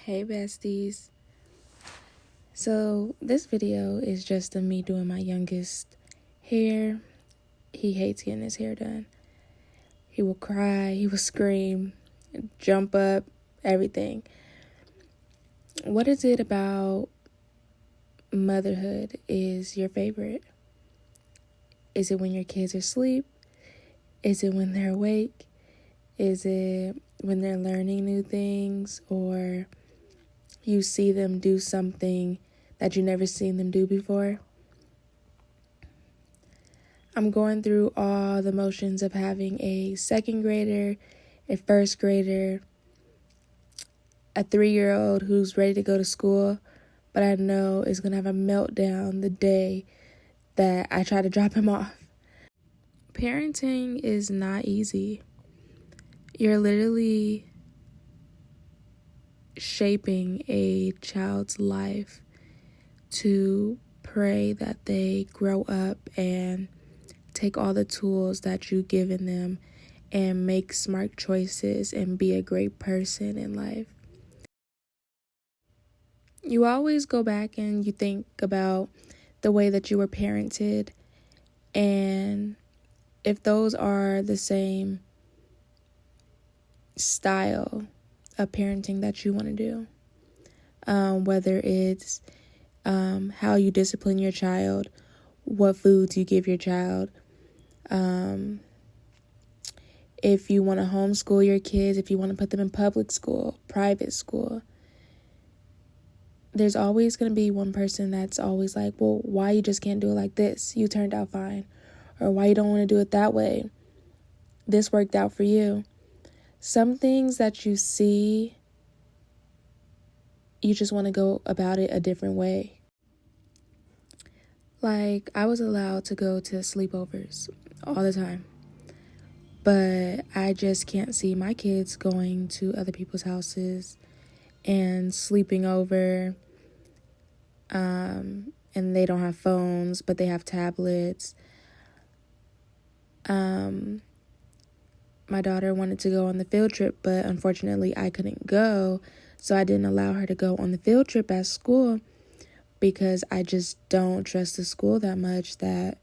Hey besties. So this video is just of me doing my youngest hair. He hates getting his hair done. He will cry, he will scream, jump up, everything. What is it about motherhood is your favorite? Is it when your kids are asleep? Is it when they're awake? Is it when they're learning new things, or you see them do something that you never seen them do before? I'm going through all the motions of having a second grader, a first grader, a 3-year-old who's ready to go to school, but I know is going to have a meltdown the day that I try to drop him off. Parenting is not easy. You're literally shaping a child's life to pray that they grow up and take all the tools that you've given them and make smart choices and be a great person in life. You always go back and you think about the way that you were parented, and if those are the same style of parenting that you want to do, whether it's how you discipline your child, what foods you give your child, if you want to homeschool your kids, if you want to put them in public school, private school, there's always going to be one person that's always like, well, why you just can't do it like this? You turned out fine. Or why you don't want to do it that way? This worked out for you. Some things that you see, you just want to go about it a different way. Like, I was allowed to go to sleepovers all the time, but I just can't see my kids going to other people's houses and sleeping over, and they don't have phones, but they have tablets. My daughter wanted to go on the field trip, but unfortunately I couldn't go, so I didn't allow her to go on the field trip at school because I just don't trust the school that much that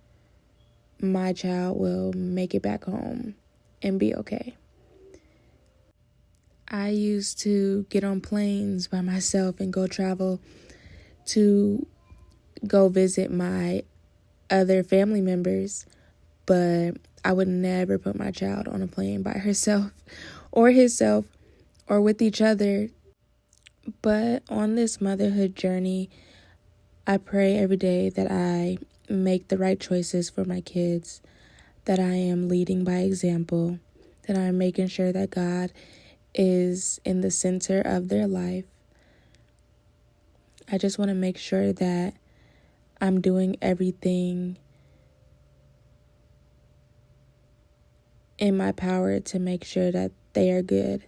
my child will make it back home and be okay. I used to get on planes by myself and go travel to go visit my other family members, but I would never put my child on a plane by herself or himself or with each other. But on this motherhood journey, I pray every day that I make the right choices for my kids, that I am leading by example, that I'm making sure that God is in the center of their life. I just want to make sure that I'm doing everything in my power to make sure that they are good,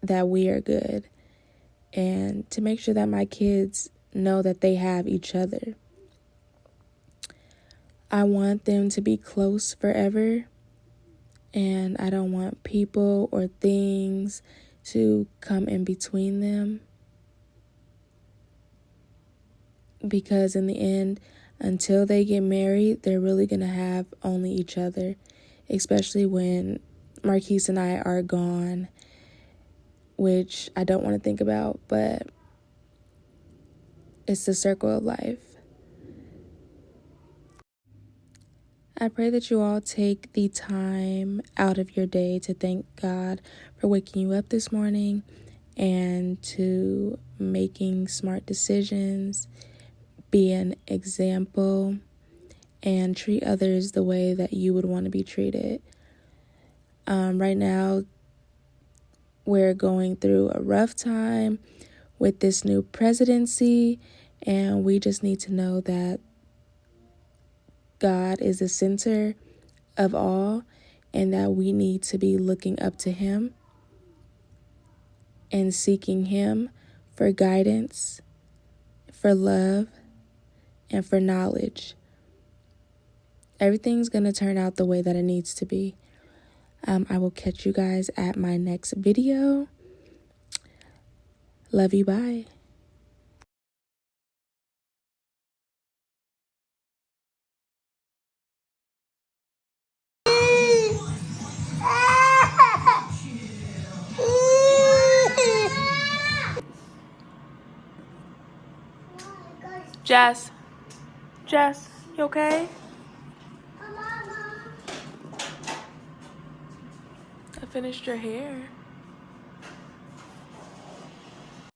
that we are good, and to make sure that my kids know that they have each other. I want them to be close forever, and I don't want people or things to come in between them, because in the end, until they get married, they're really going to have only each other, especially when Marquise and I are gone, which I don't want to think about, but it's the circle of life. I pray that you all take the time out of your day to thank God for waking you up this morning and to making smart decisions, be an example, and treat others the way that you would want to be treated. Right now, we're going through a rough time with this new presidency, and we just need to know that God is the center of all, and that we need to be looking up to Him and seeking Him for guidance, for love, and for knowledge. Everything's going to turn out the way that it needs to be. I will catch you guys at my next video. Love you. Bye. Jess, you okay? I finished your hair.